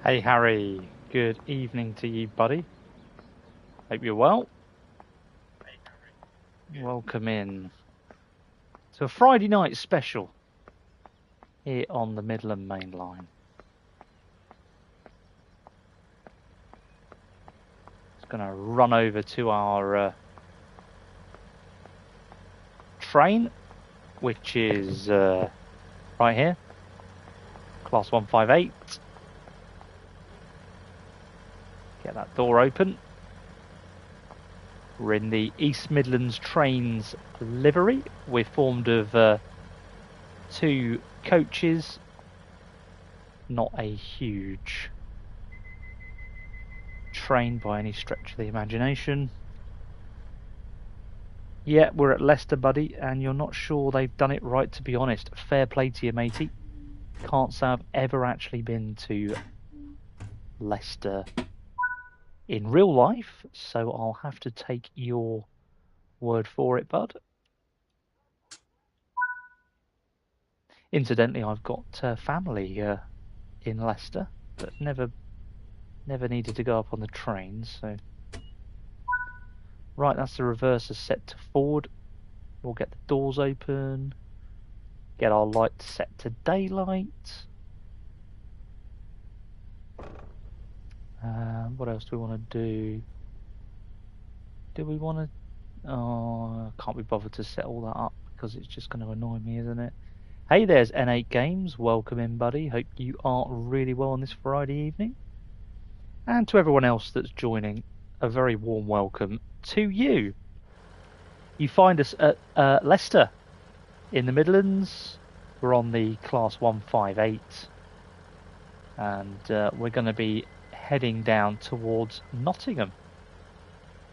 Hey Harry, good evening to you, buddy. Hope you're well. Welcome in to a Friday night special here on the Midland main line. Just going to run over to our train, which is right here, class 158. Get that door open. We're in the East Midlands trains livery. We're formed of 2 coaches, not a huge train by any stretch of the imagination. Yeah, we're at Leicester, buddy, and you're not sure they've done it right, to be honest. Fair play to you, matey. Can't say I've ever actually been to Leicester in real life, so I'll have to take your word for it, bud. Incidentally, I've got family in Leicester, but never needed to go up on the train, so... Right, that's the reverser set to forward. We'll get the doors open, get our lights set to daylight. What else do we want to do? Do we want to... Oh, I can't be bothered to set all that up because it's just going to annoy me, isn't it? Hey, there's N8 Games. Welcome in, buddy. Hope you are really well on this Friday evening. And to everyone else that's joining, a very warm welcome to you. You find us at Leicester in the Midlands. We're on the class 158. And we're going to be heading down towards Nottingham.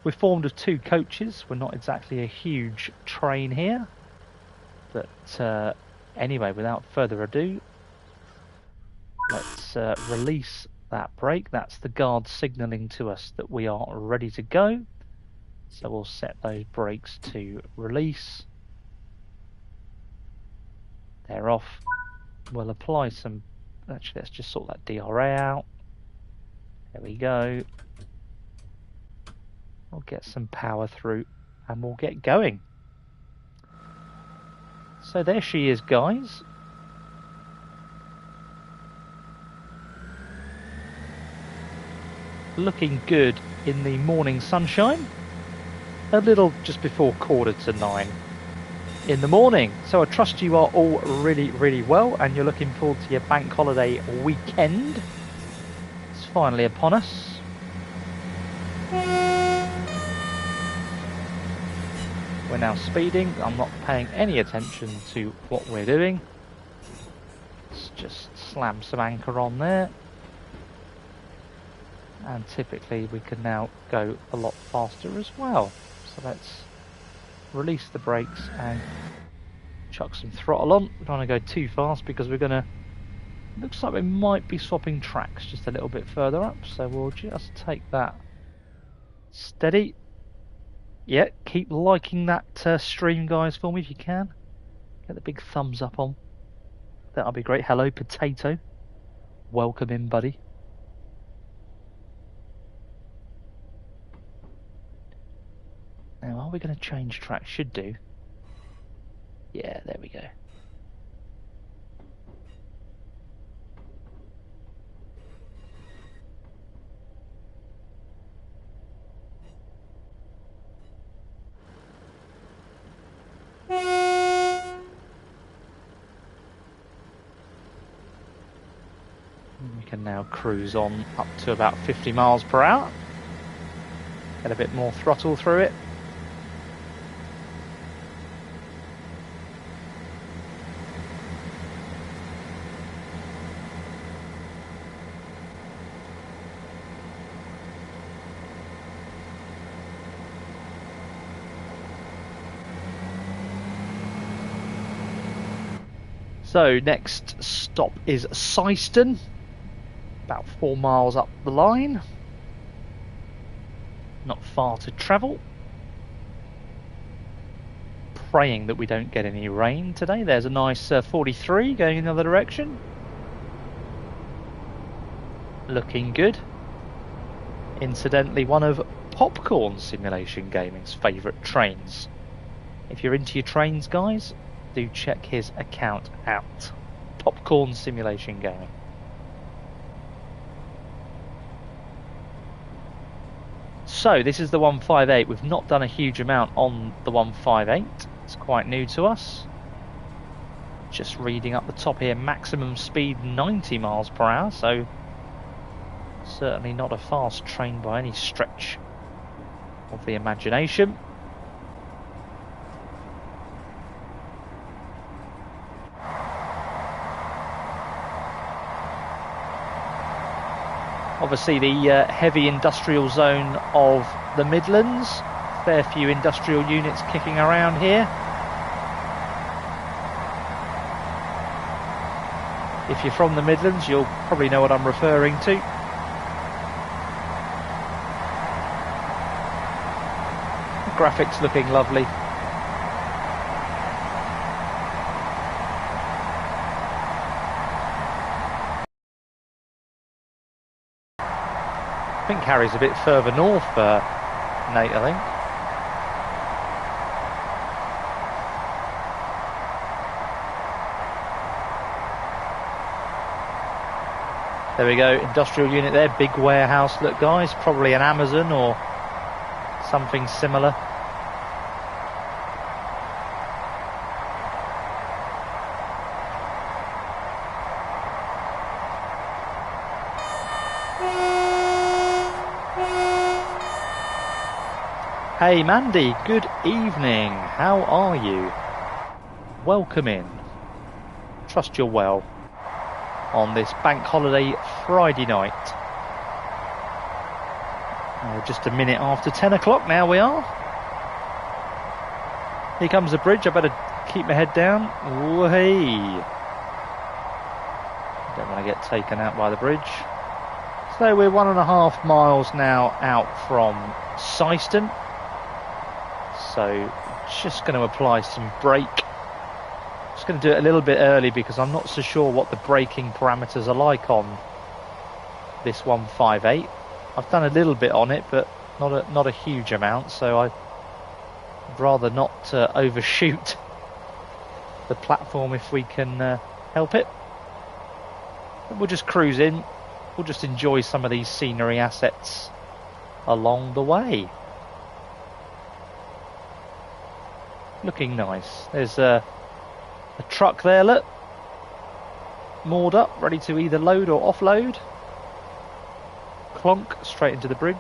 We're formed of 2 coaches. We're not exactly a huge train here. But anyway, without further ado, let's release that brake. That's the guard signalling to us that we are ready to go. So we'll set those brakes to release. They're off. We'll apply some... Actually, let's just sort that DRA out. There we go. We'll get some power through and we'll get going. So there she is, guys. Looking good in the morning sunshine. A little just before 9:15 in the morning. So I trust you are all really, really well and you're looking forward to your bank holiday weekend. It's finally upon us. We're now speeding. I'm not paying any attention to what we're doing. Let's just slam some anchor on there. And typically we can now go a lot faster as well. So let's release the brakes and chuck some throttle on. We don't want to go too fast because we're going to... Looks like we might be swapping tracks just a little bit further up. So we'll just take that steady. Yeah, keep liking that stream, guys, for me if you can. Get the big thumbs up on. That'll be great. Hello, Potato. Welcome in, buddy. Now, are we going to change track? Should do. Yeah, there we go. We can now cruise on up to about 50 miles per hour. Get a bit more throttle through it. So next stop is Syston, about 4 miles up the line. Not far to travel. Praying that we don't get any rain today. There's a nice 43 going in the other direction. looking good. Incidentally, one of Popcorn Simulation Gaming's favourite trains. If you're into your trains, guys, do check his account out. Popcorn Simulation Gaming. So this is the 158. We've not done a huge amount on the 158. It's quite new to us. Just reading up the top here, maximum speed 90 miles per hour, so certainly not a fast train by any stretch of the imagination. Obviously the heavy industrial zone of the Midlands. Fair few industrial units kicking around here. If you're from the Midlands, you'll probably know what I'm referring to. The graphics looking lovely. I think Harry's a bit further north, Nate, I think. There we go, industrial unit there, big warehouse look, guys, probably an Amazon or something similar. Hey Mandy, good evening, how are you? Welcome in. Trust you're well on this bank holiday Friday night. Just a minute after 10 o'clock now we are. Here comes the bridge, I better keep my head down. Whee! Don't want to get taken out by the bridge. So we're 1.5 miles now out from Syston. So just going to apply some brake. Just going to do it a little bit early because I'm not so sure what the braking parameters are like on this 158. I've done a little bit on it, but not a huge amount, so I'd rather not overshoot the platform if we can help it. But we'll just cruise in. We'll just enjoy some of these scenery assets along the way. Looking nice. There's a truck there, look, moored up, ready to either load or offload. Clonk, straight into the bridge.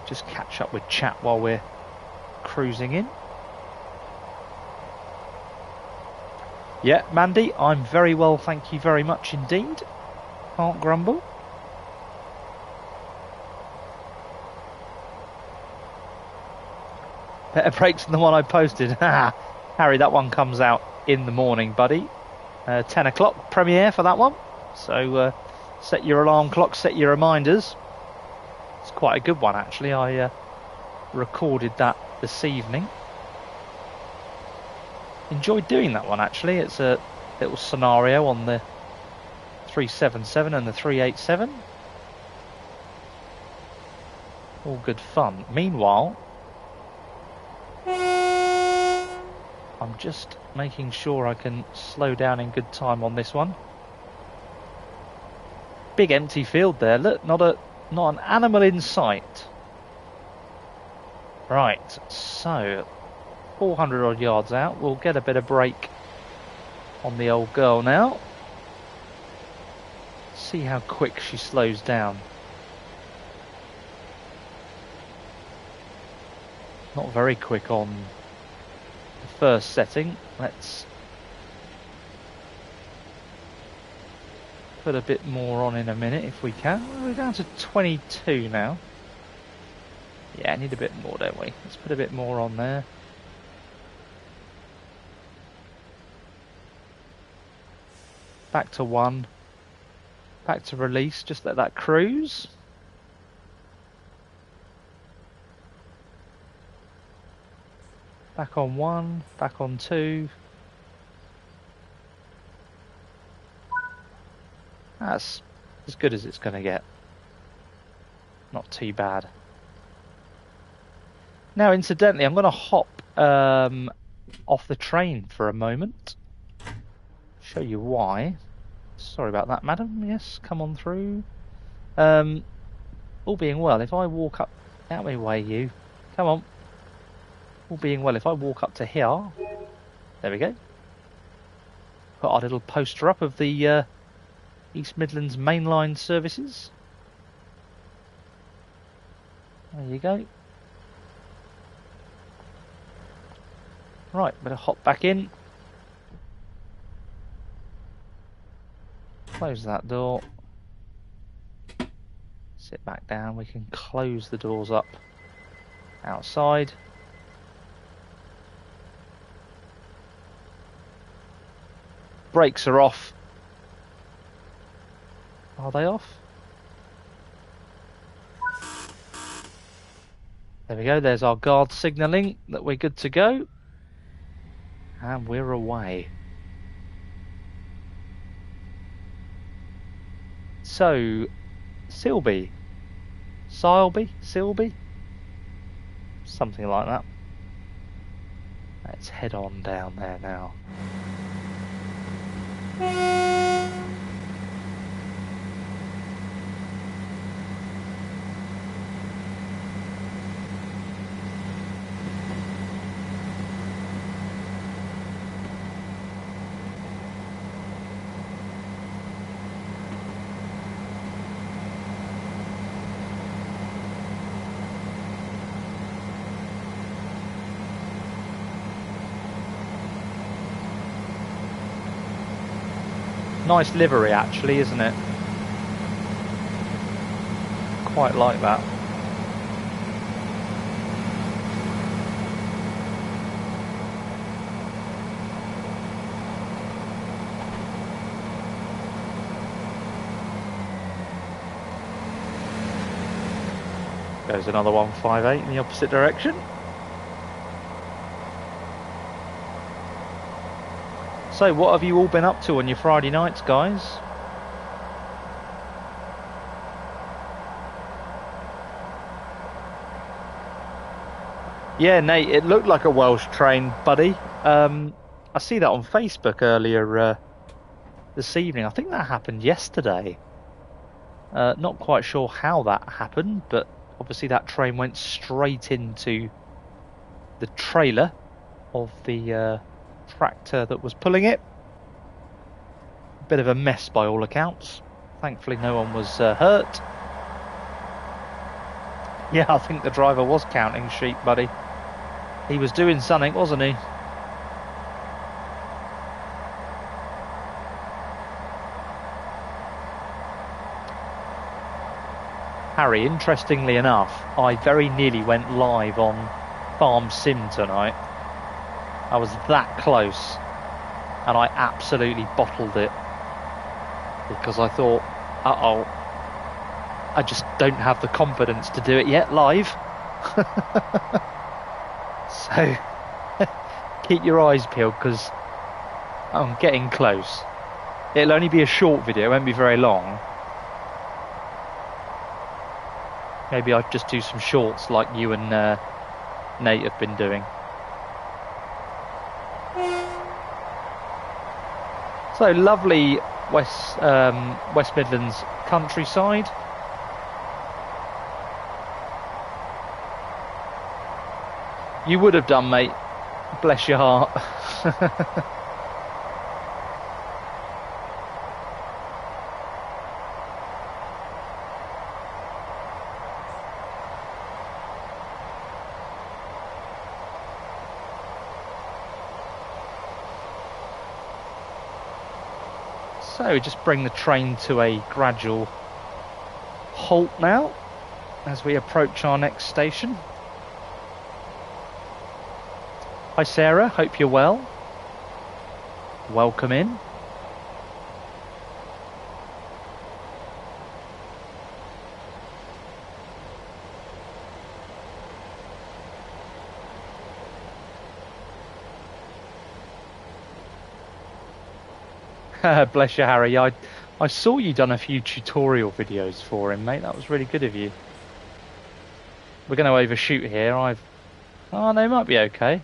Just catch up with chat while we're cruising in. Yeah, Mandy, I'm very well, thank you very much indeed. Can't grumble. Better brakes than the one I posted. Harry, that one comes out in the morning, buddy. 10 o'clock premiere for that one. So set your alarm clock, set your reminders. It's quite a good one, actually. I recorded that this evening. Enjoyed doing that one, actually. It's a little scenario on the 377 and the 387. All good fun. Meanwhile, I'm just making sure I can slow down in good time on this one. Big empty field there. Look, not an animal in sight. Right, so 400 odd yards out. We'll get a bit of brake on the old girl now. See how quick she slows down. Not very quick on the first setting. Let's put a bit more on in a minute if we can. We're down to 22 now. Yeah, need a bit more, don't we? Let's put a bit more on there. Back to 1. Back to release. Just let that cruise. Back on 1, back on 2. That's as good as it's going to get. Not too bad. Now, incidentally, I'm going to hop off the train for a moment. Show you why. Sorry about that, madam. Yes, come on through. All being well, if I walk up... Out of my way, you. Come on. All being well, if I walk up to here... There we go. Put our little poster up of the East Midlands mainline services. There you go. Right, better hop back in. Close that door. Sit back down. We can close the doors up outside. Brakes are off. Are they off? There we go. There's our guard signalling that we're good to go. And we're away. So, Silby, Silby, something like that. Let's head on down there now. Nice livery actually, isn't it? Quite like that. Goes another 158 in the opposite direction. So, what have you all been up to on your Friday nights, guys? Yeah, Nate, it looked like a Welsh train, buddy. I see that on Facebook earlier this evening. I think that happened yesterday. Not quite sure how that happened, but obviously that train went straight into the trailer of the tractor that was pulling it. Bit of a mess by all accounts. Thankfully no one was hurt. Yeah, I think the driver was counting sheep, buddy. He was doing something, wasn't he? Harry, interestingly enough, I very nearly went live on Farm Sim tonight. I was that close, and I absolutely bottled it because I thought, uh-oh, I just don't have the confidence to do it yet live. So keep your eyes peeled because I'm getting close. It'll only be a short video, it won't be very long. Maybe I'll just do some shorts like you and Nate have been doing. So lovely West Midlands countryside. You would have done, mate. Bless your heart. So we just bring the train to a gradual halt now as we approach our next station. Hi Sarah, hope you're well. Welcome in. Bless you, Harry. I I saw you done a few tutorial videos for him, mate. That was really good of you. We're going to overshoot here. Oh, they might be okay.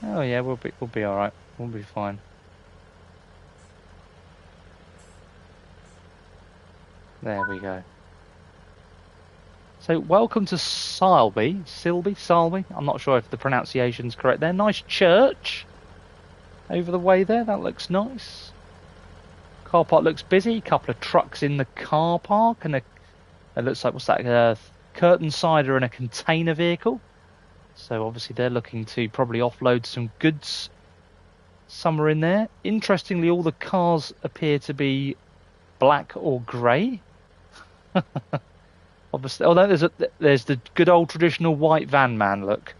Oh yeah, we'll be all right. We'll be fine. There we go. So welcome to Silby. I'm not sure if the pronunciation's correct there. Nice church over the way there. That looks nice. Car park looks busy. Couple of trucks in the car park, and it looks like, what's that? A curtain cider and a container vehicle. So obviously they're looking to probably offload some goods somewhere in there. Interestingly, all the cars appear to be black or grey. Obviously, although there's the good old traditional white van man look.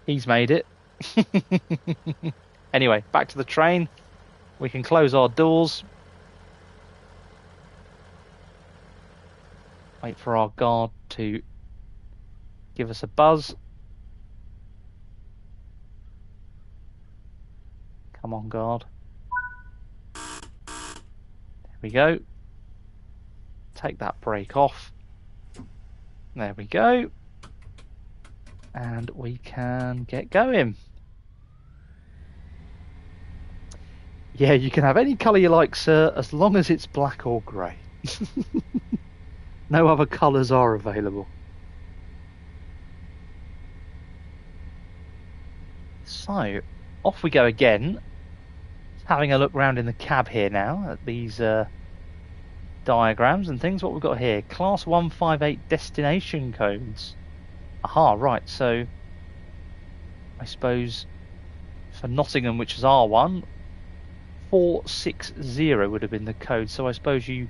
He's made it. Anyway, back to the train. We can close our doors. Wait for our guard to give us a buzz. Come on, guard. There we go. Take that brake off. There we go. And we can get going. Yeah, you can have any colour you like, sir, as long as it's black or grey. No other colours are available. So, off we go again. Having a look round in the cab here now at these diagrams and things. What we've got here, class 158 destination codes. Aha, right, so I suppose for Nottingham, which is R1, 460 would have been the code. So I suppose you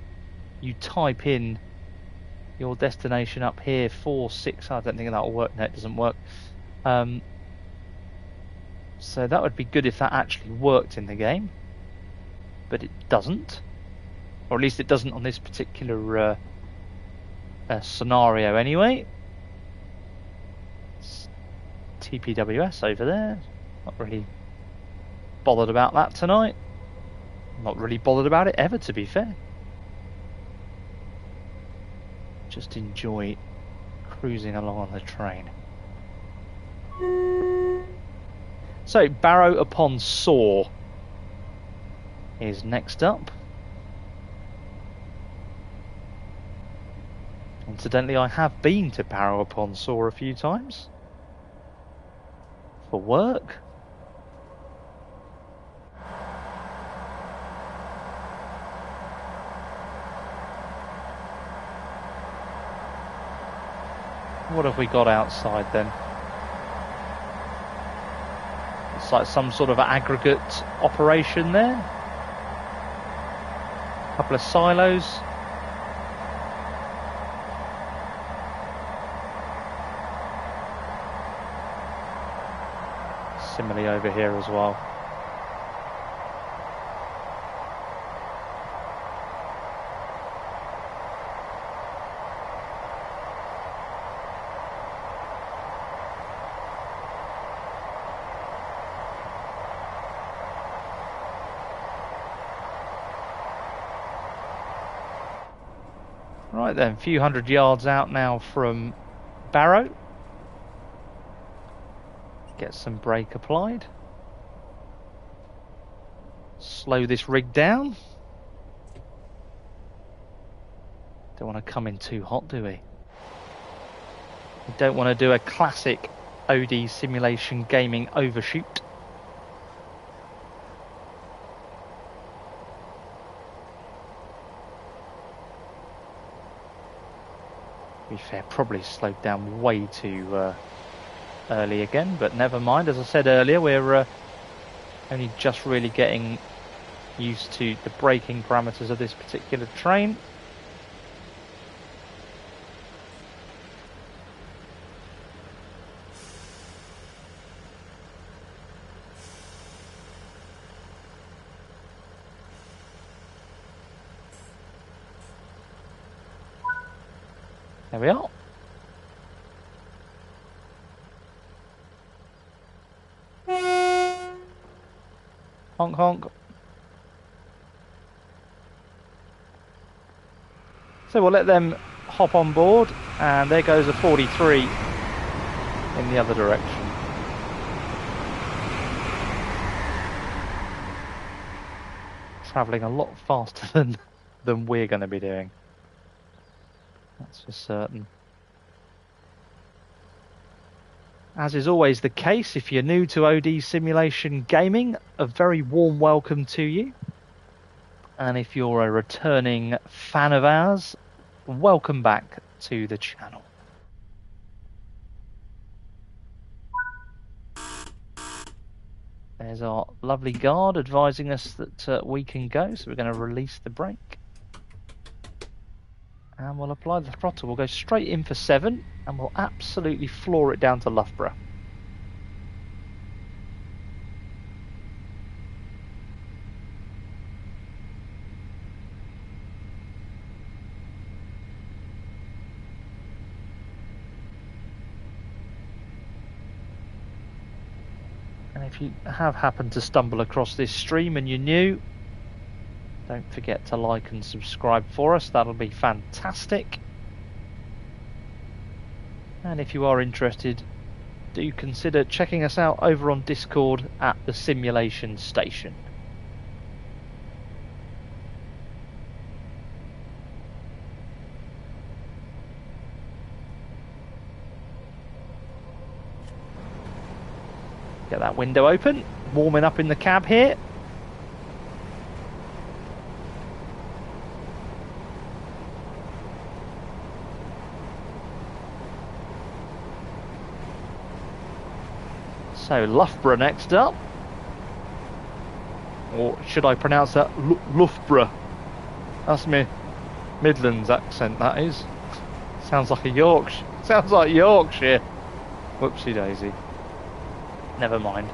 type in your destination up here, 46. I don't think that'll work. No, it doesn't work. So that would be good if that actually worked in the game, but it doesn't. Or at least it doesn't on this particular scenario anyway. It's TPWS over there. Not really bothered about that tonight. Not really bothered about it ever, to be fair. Just enjoy cruising along on the train. So, Barrow upon Soar is next up. Incidentally, I have been to Barrow upon Soar a few times for work. What have we got outside then? It's like some sort of aggregate operation there. A couple of silos. Similarly over here as well. Right then, a few hundred yards out now from Barrow. Get some brake applied. Slow this rig down. Don't want to come in too hot, do we? We don't want to do a classic OD simulation gaming overshoot. To be fair, probably slowed down way too early again, but never mind. As I said earlier, we're only just really getting used to the braking parameters of this particular train. There we are. Honk honk. So we'll let them hop on board, and there goes a 43 in the other direction. Travelling a lot faster than we're going to be doing. That's for certain. As is always the case, if you're new to OD Simulation Gaming, a very warm welcome to you. And if you're a returning fan of ours, welcome back to the channel. There's our lovely guard advising us that we can go, so we're going to release the brake. And we'll apply the throttle. We'll go straight in for 7, and we'll absolutely floor it down to Loughborough. And if you have happened to stumble across this stream and you're new, don't forget to like and subscribe for us. That'll be fantastic. And if you are interested, do consider checking us out over on Discord at the Simulation Station. Get that window open, warming up in the cab here. So Loughborough next up. Or should I pronounce that Loughborough? That's me Midlands accent, that is. Sounds like a Yorkshire. Sounds like Yorkshire. Whoopsie daisy. Never mind.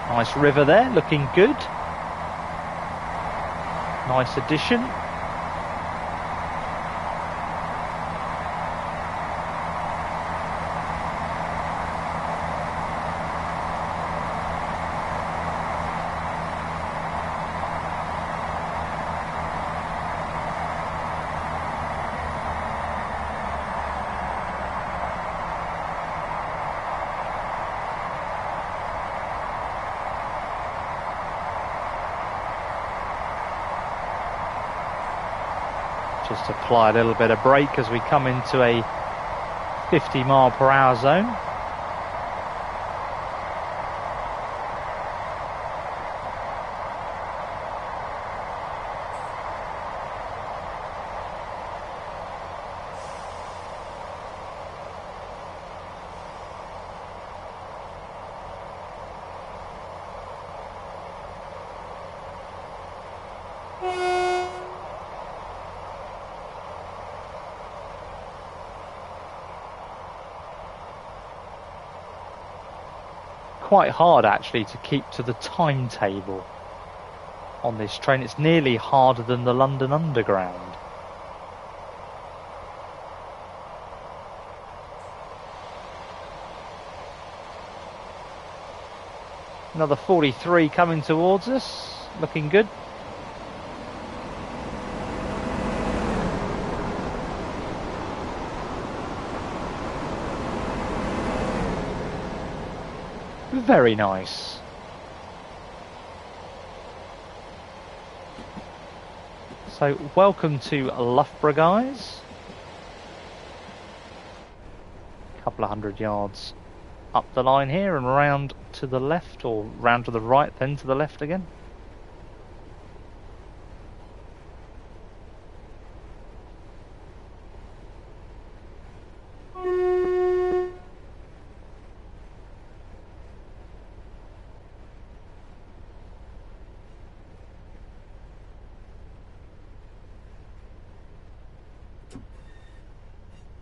Nice river there, looking good. Nice addition. Just apply a little bit of brake as we come into a 50 mile per hour zone. Quite hard actually to keep to the timetable on this train. It's nearly harder than the London Underground. Another 43 coming towards us, looking good. Very nice. So welcome to Loughborough, guys. A couple of 100 yards up the line here and round to the left, or round to the right, then to the left again.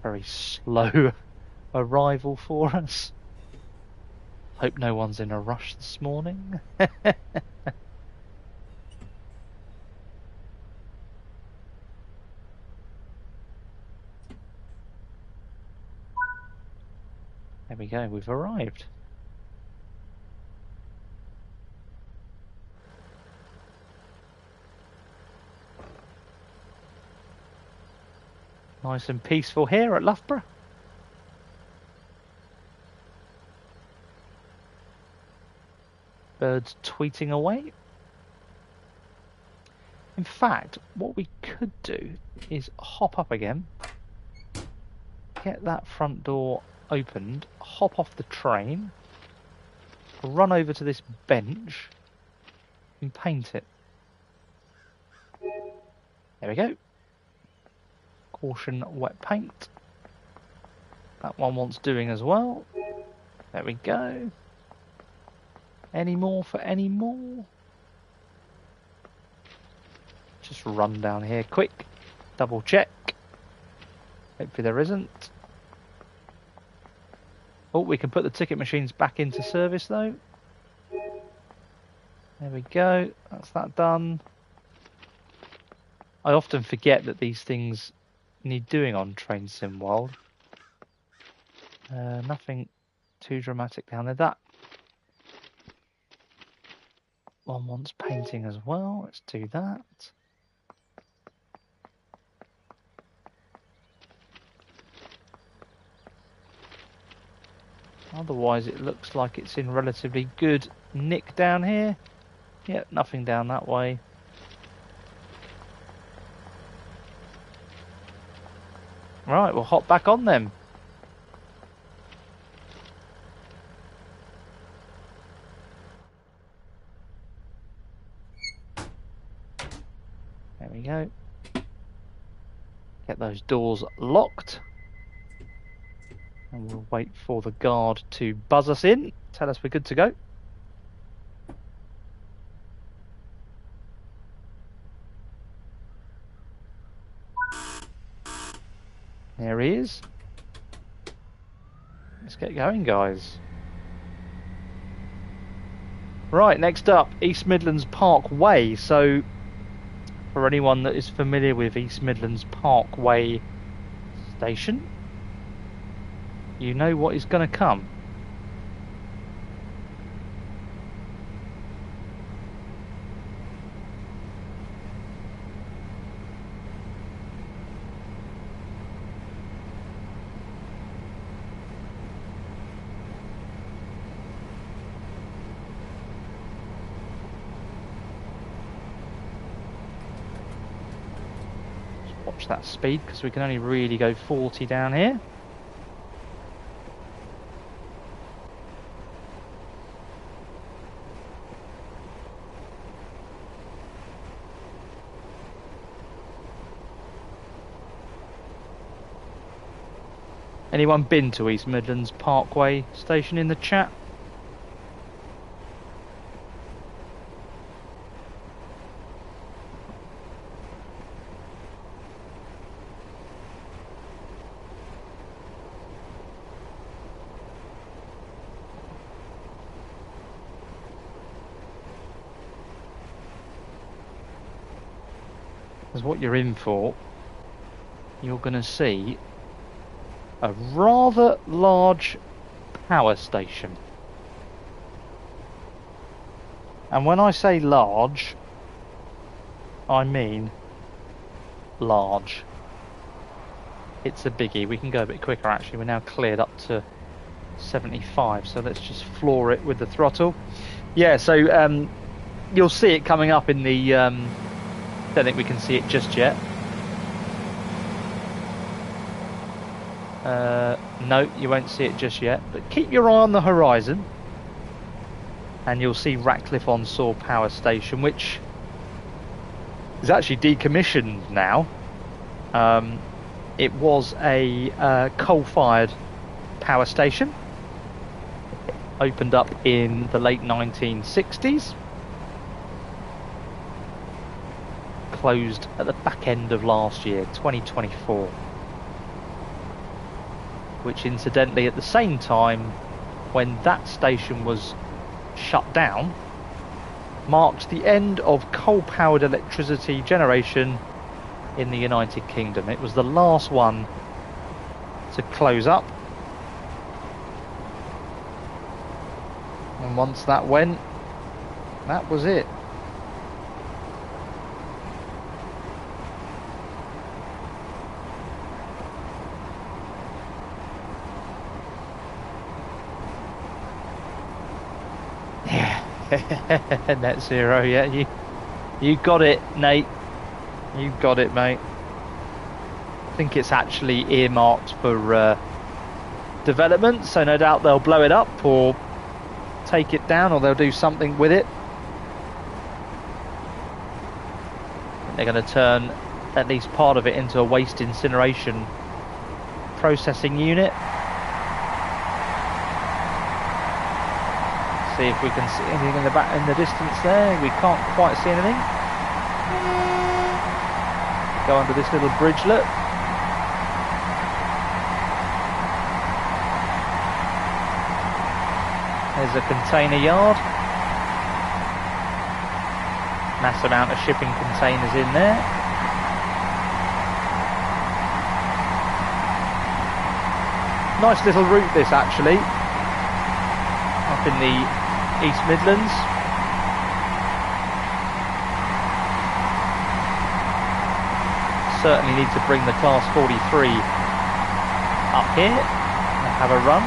Very slow arrival for us. Hope no one's in a rush this morning. There we go, we've arrived. Nice and peaceful here at Loughborough. Birds tweeting away. In fact, what we could do is hop up again, get that front door opened, hop off the train, run over to this bench and paint it. There we go. Caution wet paint. That one wants doing as well. There we go. Any more for any more? Just run down here quick. Double check. Hopefully there isn't. Oh, we can put the ticket machines back into service though. There we go. That's that done. I often forget that these things need doing on Train Sim World. Nothing too dramatic down there. That one wants painting as well. Let's do that. Otherwise it looks like it's in relatively good nick down here. Yep, nothing down that way. Right, we'll hop back on them. There we go. Get those doors locked. And we'll wait for the guard to buzz us in, tell us we're good to go. There he is. Let's get going, guys. Right, next up, East Midlands Parkway. So, for anyone that is familiar with East Midlands Parkway station, you know what is going to come. Just watch that speed because we can only really go 40 down here. Anyone been to East Midlands Parkway station in the chat? Because what you're in for, you're going to see a rather large power station. And when I say large, I mean large. It's a biggie. We can go a bit quicker actually. We're now cleared up to 75, so let's just floor it with the throttle. Yeah, so you'll see it coming up in the don't think we can see it just yet. No, you won't see it just yet, but keep your eye on the horizon and you'll see Ratcliffe-on-Soar Power Station, which is actually decommissioned now. It was a coal-fired power station, opened up in the late 1960s, closed at the back end of last year, 2024. Which incidentally at the same time when that station was shut down, marked the end of coal-powered electricity generation in the United Kingdom. It was the last one to close up. And once that went, that was it. Yeah, net zero, yeah, you got it, Nate. You got it, mate. I think it's actually earmarked for development, so no doubt they'll blow it up or take it down, or they'll do something with it. They're going to turn at least part of it into a waste incineration processing unit. See if we can see anything in the back, in the distance there. We can't quite see anything. Go under this little bridgelet. There's a container yard. Mass amount of shipping containers in there. Nice little route this, actually. Up in the East Midlands. Certainly need to bring the Class 43 up here and have a run.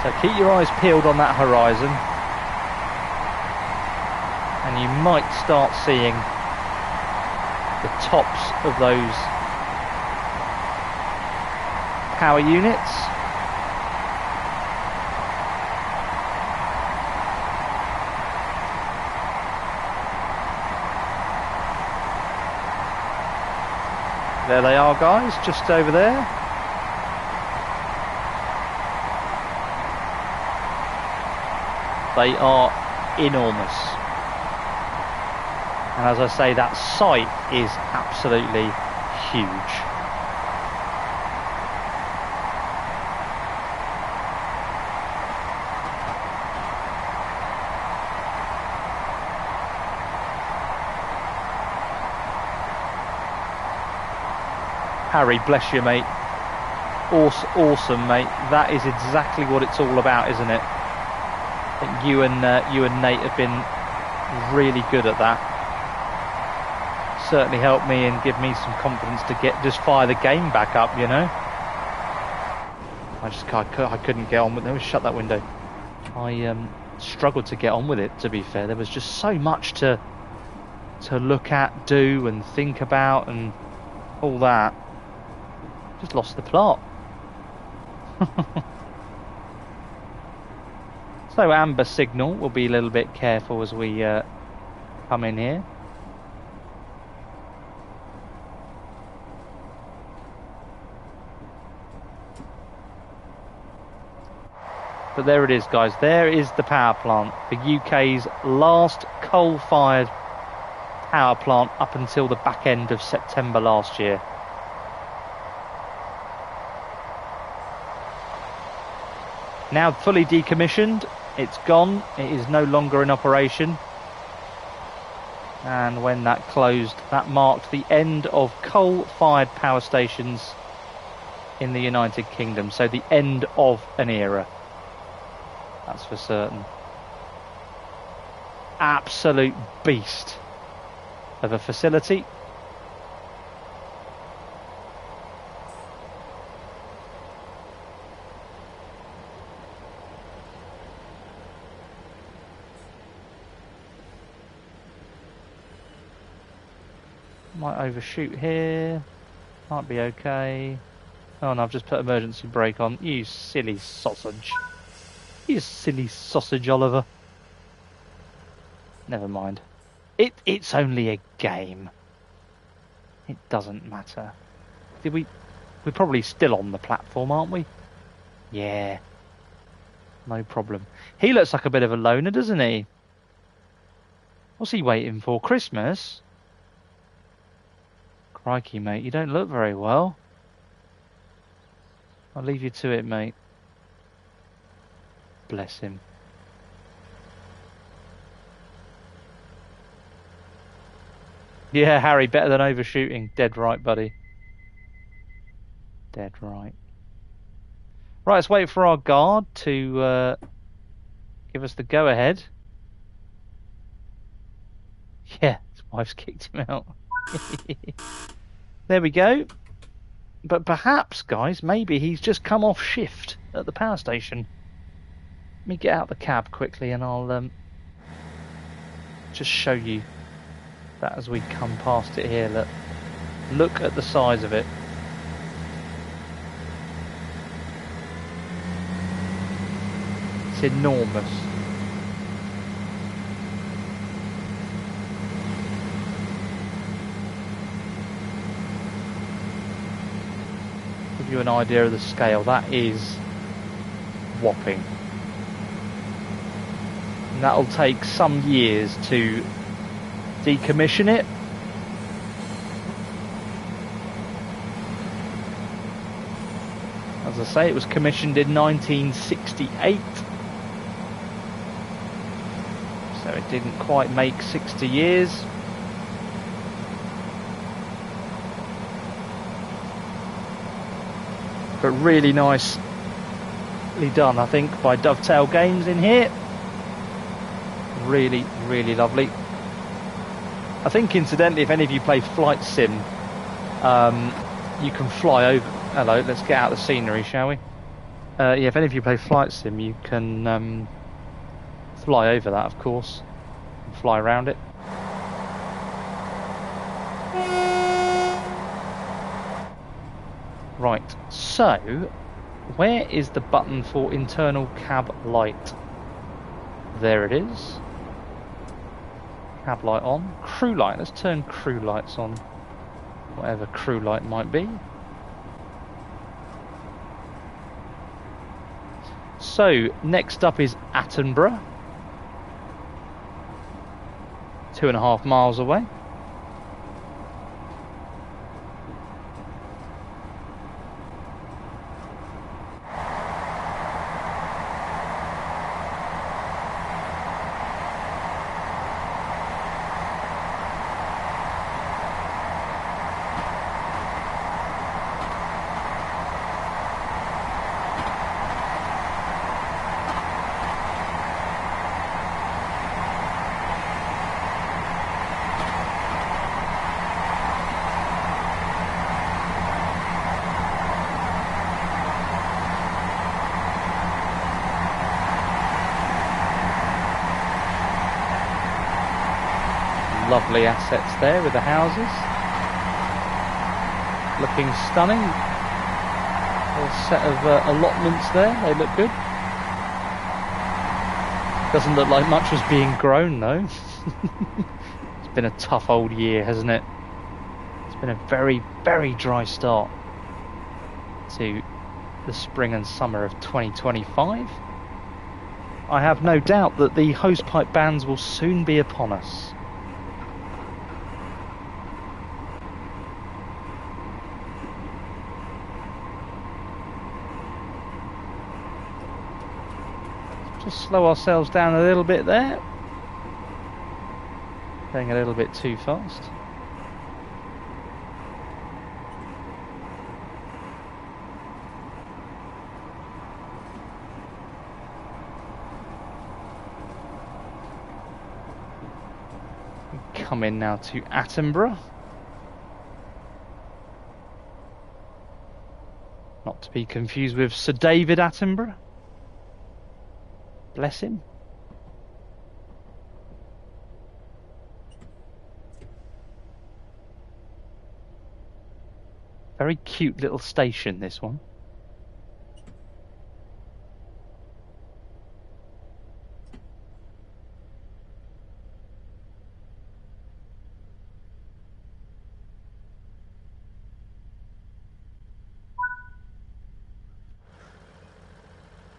So keep your eyes peeled on that horizon, and you might start seeing the tops of those power units. There they are, guys, just over there. They are enormous. And as I say, that site is absolutely huge. Harry, bless you, mate. Awesome, mate. That is exactly what it's all about, isn't it? I think you and Nate have been really good at that. Certainly helped me and give me some confidence to just fire the game back up, you know. I couldn't get on with it. Shut that window. I struggled to get on with it, to be fair. There was just so much to look at, do and think about and all that. Just lost the plot. So amber signal, we'll be a little bit careful as we come in here. But there it is, guys. There is the power plant, the UK's last coal-fired power plant up until the back end of September last year. Now fully decommissioned, it's gone, it is no longer in operation. And when that closed, that marked the end of coal-fired power stations in the United Kingdom. So the end of an era. That's for certain. Absolute beast of a facility. Might overshoot here. Might be okay. Oh no, I've just put emergency brake on. You silly sausage. You silly sausage, Oliver. Never mind. It's only a game. It doesn't matter. We're probably still on the platform, aren't we? Yeah. No problem. He looks like a bit of a loner, doesn't he? What's he waiting for? Christmas? Crikey, mate, you don't look very well. I'll leave you to it, mate. Bless him. Yeah, Harry, better than overshooting. Dead right, buddy. Dead right. Right, let's wait for our guard to give us the go-ahead. Yeah, his wife's kicked him out. There we go. But perhaps, guys, maybe he's just come off shift at the power station. Let me get out the cab quickly and I'll just show you that as we come past it here. Look at the size of it. It's enormous. Give you an idea of the scale. That is whopping. And that'll take some years to decommission it. As I say, it was commissioned in 1968. So it didn't quite make 60 years. But really nicely done, I think, by Dovetail Games in here. Really, really lovely. I think, incidentally, if any of you play Flight Sim, you can fly over. Hello, let's get out the scenery, shall we? Yeah, if any of you play Flight Sim, you can fly over that, of course, and fly around it. Right, so where is the button for internal cab light? There it is. Cab light on. Crew light. Let's turn crew lights on. Whatever crew light might be. So, next up is Attenborough. 2.5 miles away. Lovely assets there with the houses. Looking stunning. A set of allotments there, they look good. Doesn't look like much was being grown though. It's been a tough old year, hasn't it? It's been a very, very dry start to the spring and summer of 2025. I have no doubt that the hosepipe bans will soon be upon us. Just slow ourselves down a little bit there. Going a little bit too fast. Come in now to Attenborough. Not to be confused with Sir David Attenborough. Bless him. Very cute little station, this one.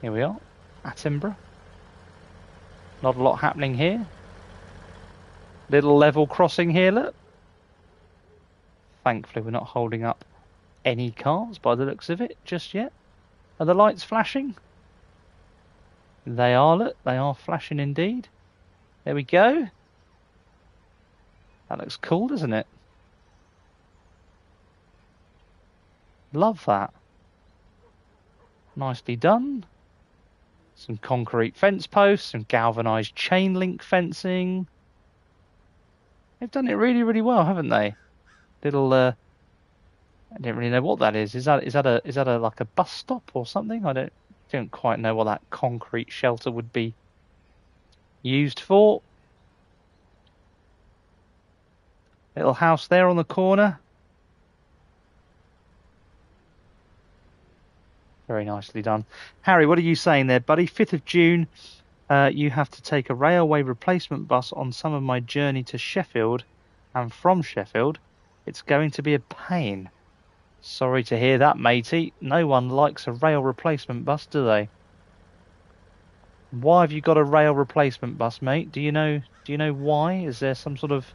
Here we are, Attenborough. Not a lot happening here. Little level crossing here, look. Thankfully we're not holding up any cars by the looks of it just yet. Are the lights flashing? They are, look. They are flashing indeed. There we go. That looks cool, doesn't it? Love that. Nicely done. Some concrete fence posts, some galvanised chain link fencing. They've done it really, really well, haven't they? Little, I don't really know what that is. Is that a like a bus stop or something? I don't quite know what that concrete shelter would be used for. Little house there on the corner. Very nicely done. Harry, what are you saying there, buddy? 5th of June, you have to take a railway replacement bus on some of my journey to Sheffield and from Sheffield. It's going to be a pain. Sorry to hear that, matey. No one likes a rail replacement bus, do they? Why have you got a rail replacement bus, mate? Do you know why? Is there some sort of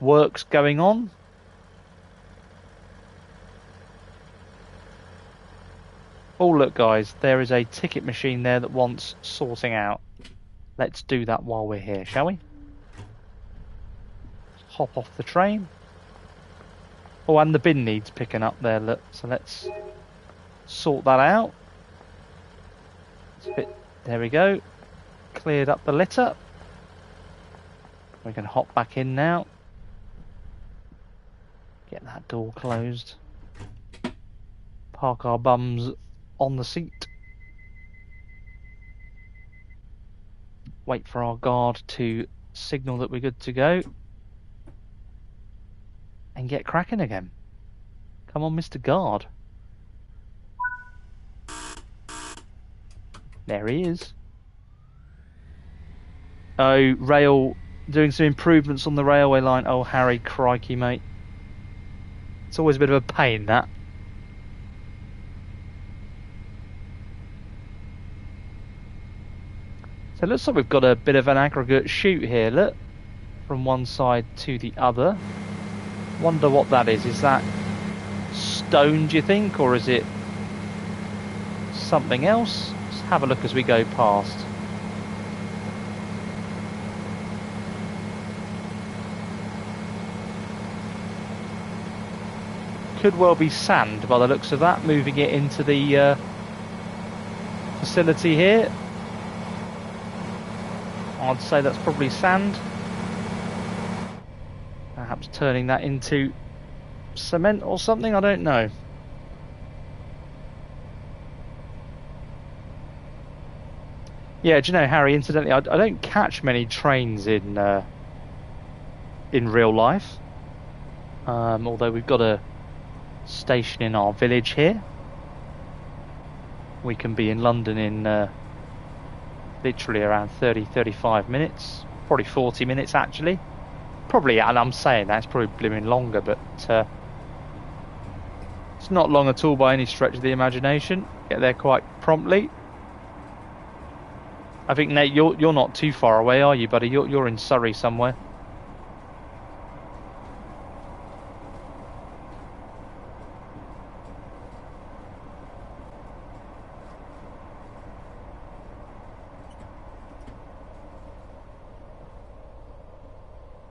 works going on? Oh, look, guys, there is a ticket machine there that wants sorting out. Let's do that while we're here, shall we? Hop off the train. Oh, and the bin needs picking up there, look. So let's sort that out. There we go. Cleared up the litter. We can hop back in now. Get that door closed. Park our bums on the seat. Wait for our guard to signal that we're good to go. And get cracking again. Come on, Mr. Guard. There he is. Oh, rail, doing some improvements on the railway line. Oh, Harry, crikey, mate. It's always a bit of a pain, that. So it looks like we've got a bit of an aggregate chute here, look. From one side to the other. Wonder what that is. Is that stone, do you think? Or is it something else? Let's have a look as we go past. Could well be sand by the looks of that, moving it into the facility here. I'd say that's probably sand. Perhaps turning that into cement or something, I don't know. Yeah, do you know, Harry, incidentally, I don't catch many trains in real life. Although we've got a station in our village here. We can be in London in literally around 30-35 minutes, probably 40 minutes actually. Probably, and I'm saying that, it's probably blooming longer, but it's not long at all by any stretch of the imagination. Get there quite promptly. I think, Nate, you're not too far away, are you, buddy? You're in Surrey somewhere.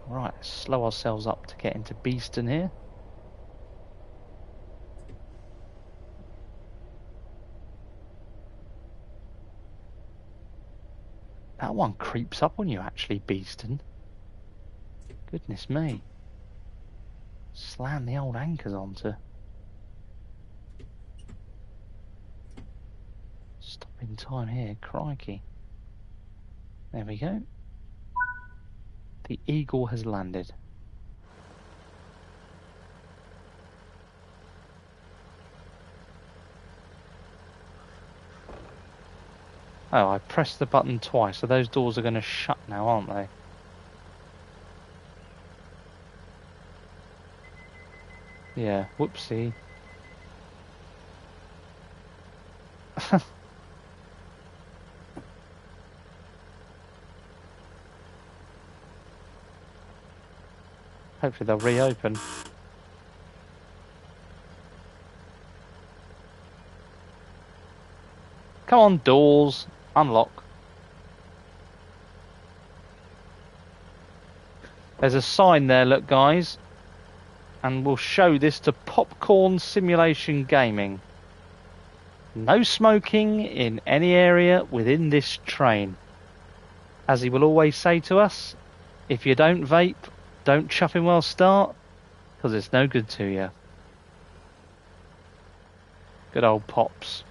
Right, slow ourselves up to get into Beeston here. That one creeps up on you, actually, Beeston. Goodness me. Slam the old anchors onto. Stop in time here, crikey. There we go. The Eagle has landed. Oh, I pressed the button twice, so those doors are going to shut now, aren't they? Yeah, whoopsie. Hopefully they'll reopen. Come on, doors. Unlock. There's a sign there, look guys. And we'll show this to Popcorn Simulation Gaming. No smoking in any area within this train. As he will always say to us, if you don't vape, don't chuffing well start, because it's no good to you. Good old Pops.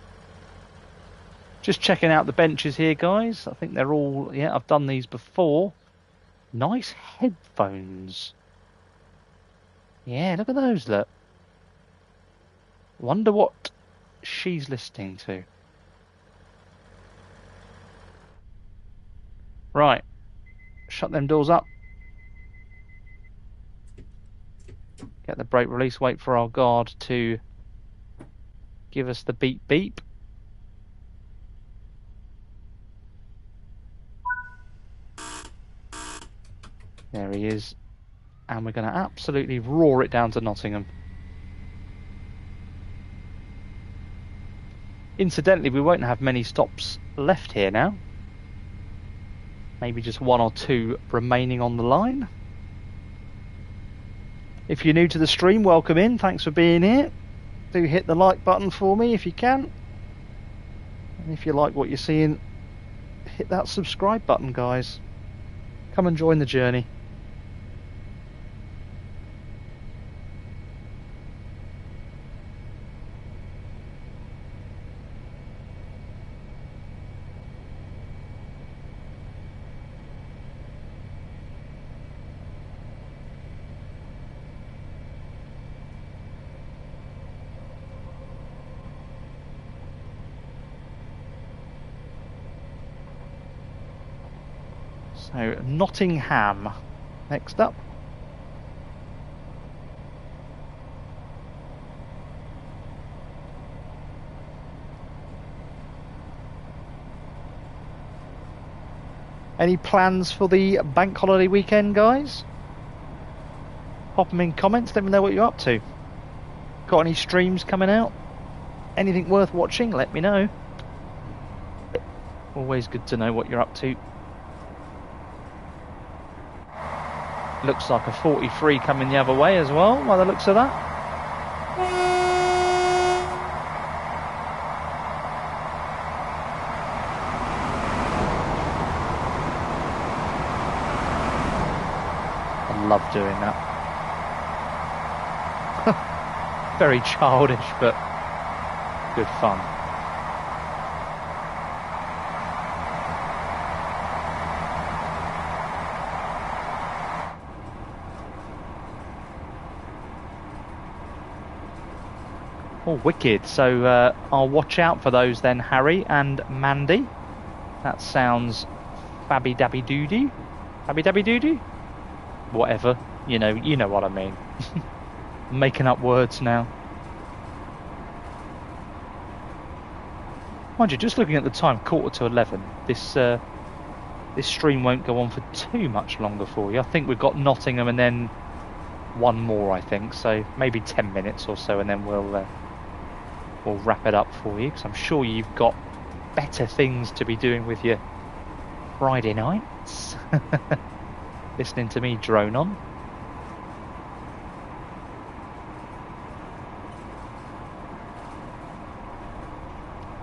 Just checking out the benches here, guys. I think they're all, yeah, I've done these before. Nice headphones. Yeah, look at those, look. Wonder what she's listening to. Right. Shut them doors up. Get the brake release. Wait for our guard to give us the beep beep. There he is. And we're going to absolutely roar it down to Nottingham. Incidentally, we won't have many stops left here now. Maybe just one or two remaining on the line. If you're new to the stream, welcome in. Thanks for being here. Do hit the like button for me if you can. And if you like what you're seeing, hit that subscribe button, guys. Come and join the journey. So, Nottingham, next up. Any plans for the bank holiday weekend, guys? Pop them in comments, let me know what you're up to. Got any streams coming out? Anything worth watching? Let me know. Always good to know what you're up to. Looks like a 43 coming the other way as well, by the looks of that. I love doing that. Very childish, but good fun. Oh, wicked. So I'll watch out for those then, Harry and Mandy. That sounds fabby dabby doo doo. Fabby dabby doo doo? Whatever. You know what I mean. I'm making up words now. Mind you, just looking at the time, 11:15. This stream won't go on for too much longer for you. I think we've got Nottingham and then one more, I think. So maybe 10 minutes or so, and then we'll wrap it up for you, because I'm sure you've got better things to be doing with your Friday nights. Listening to me drone on.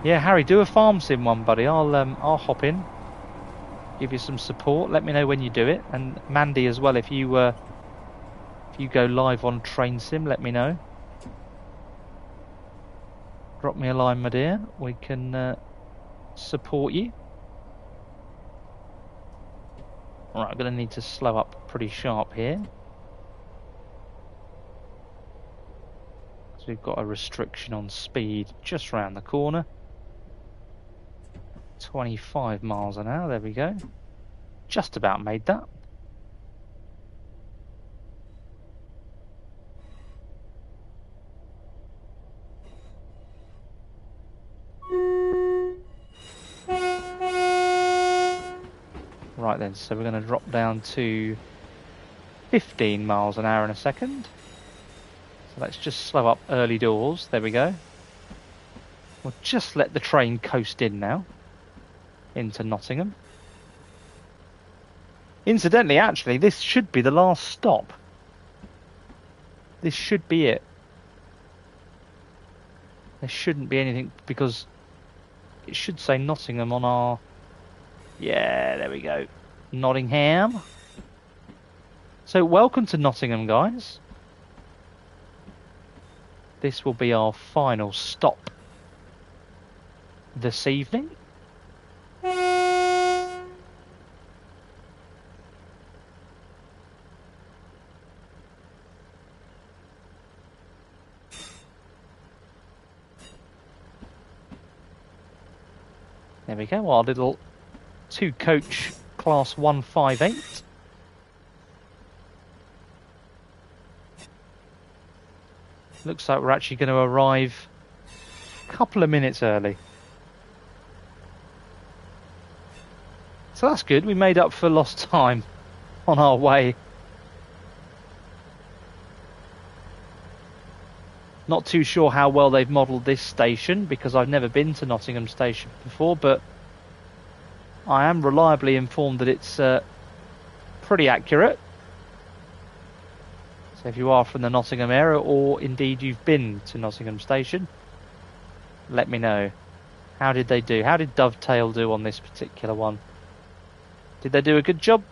Yeah, Harry, do a farm sim one, buddy. I'll hop in, give you some support. Let me know when you do it, and Mandy as well. If you go live on train sim, let me know. Drop me a line, my dear. We can support you. Alright, I'm going to need to slow up pretty sharp here. So we've got a restriction on speed just round the corner. 25 miles an hour, there we go. Just about made that. Right then, so we're going to drop down to 15 miles an hour in a second. So let's just slow up early doors. There we go. We'll just let the train coast in now into Nottingham. Incidentally, actually, this should be the last stop. This should be it. There shouldn't be anything because it should say Nottingham on our... Yeah, there we go. Nottingham. So welcome to Nottingham, guys. This will be our final stop this evening. There we go, our little 2-coach class 158. Looks like we're actually going to arrive a couple of minutes early. So that's good, we made up for lost time on our way. Not too sure how well they've modelled this station because I've never been to Nottingham Station before, but I am reliably informed that it's pretty accurate. So if you are from the Nottingham area, or indeed you've been to Nottingham Station, let me know. How did they do? How did Dovetail do on this particular one? Did they do a good job?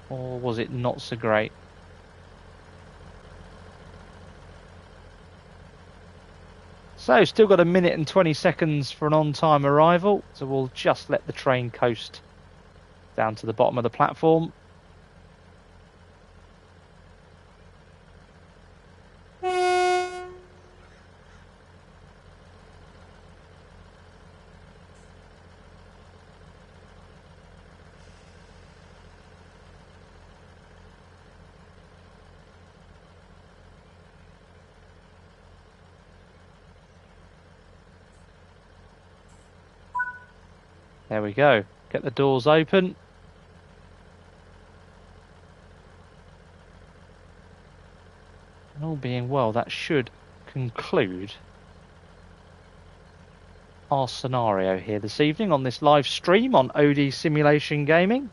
Or was it not so great? So, still got a minute and 20 seconds for an on-time arrival, so we'll just let the train coast down to the bottom of the platform. There we go. Get the doors open. And all being well, that should conclude our scenario here this evening on this live stream on OD Simulation Gaming.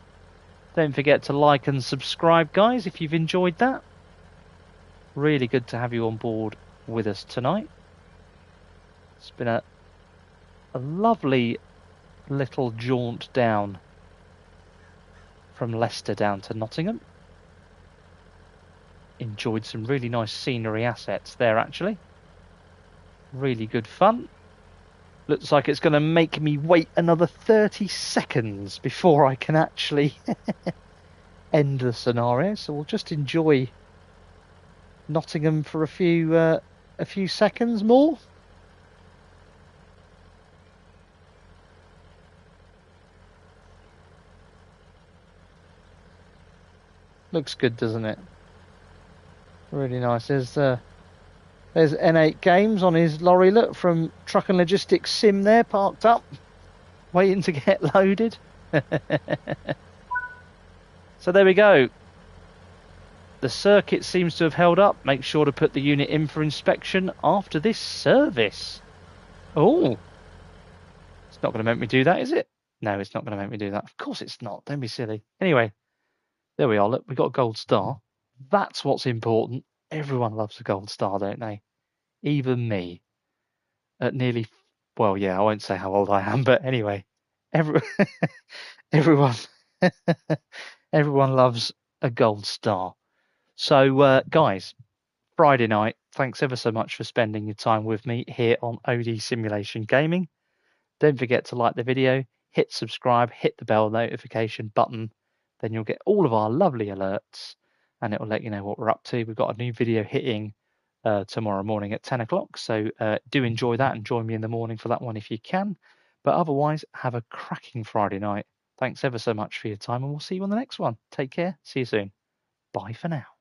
Don't forget to like and subscribe, guys, if you've enjoyed that. Really good to have you on board with us tonight. It's been a lovely little jaunt down from Leicester down to Nottingham. Enjoyed some really nice scenery assets there, actually. Really good fun. Looks like it's going to make me wait another 30 seconds before I can actually end the scenario, so we'll just enjoy Nottingham for a few seconds more. Looks good, doesn't it? Really nice. There's N8 Games on his lorry, look, from Truck and Logistics Sim there, parked up, waiting to get loaded. So there we go. The circuit seems to have held up. Make sure to put the unit in for inspection after this service. Oh, it's not going to make me do that, is it? No, it's not going to make me do that. Of course it's not. Don't be silly. Anyway, there we are. Look, we got a gold star. That's what's important. Everyone loves a gold star, don't they? Even me. At nearly, well, yeah, I won't say how old I am, but anyway, everyone, everyone loves a gold star. So, guys, Friday night, thanks ever so much for spending your time with me here on OD Simulation Gaming. Don't forget to like the video, hit subscribe, hit the bell notification button. Then you'll get all of our lovely alerts and it will let you know what we're up to. We've got a new video hitting tomorrow morning at 10 o'clock. So do enjoy that and join me in the morning for that one if you can. But otherwise, have a cracking Friday night. Thanks ever so much for your time and we'll see you on the next one. Take care. See you soon. Bye for now.